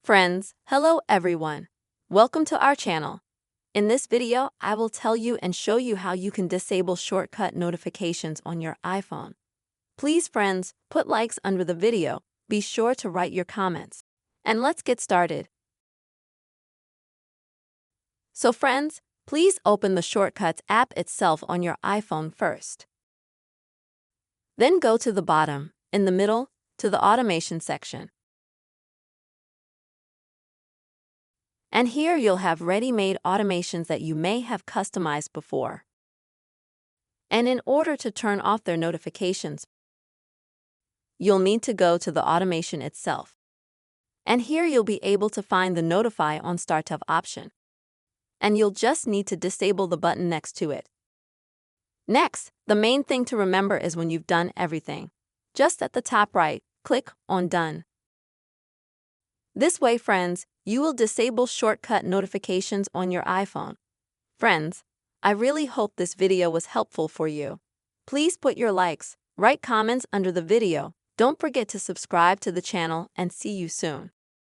Friends, hello everyone. Welcome to our channel. In this video, I will tell you and show you how you can disable shortcut notifications on your iPhone. Please, friends, put likes under the video. Be sure to write your comments. And let's get started. So friends, please open the Shortcuts app itself on your iPhone first. Then go to the bottom, in the middle, to the automation section. And here you'll have ready-made automations that you may have customized before. And in order to turn off their notifications, you'll need to go to the automation itself. And here you'll be able to find the Notify on Startup option. And you'll just need to disable the button next to it. Next, the main thing to remember is when you've done everything, just at the top right, click on Done. This way, friends, you will disable shortcut notifications on your iPhone. Friends, I really hope this video was helpful for you. Please put your likes, write comments under the video. Don't forget to subscribe to the channel and see you soon.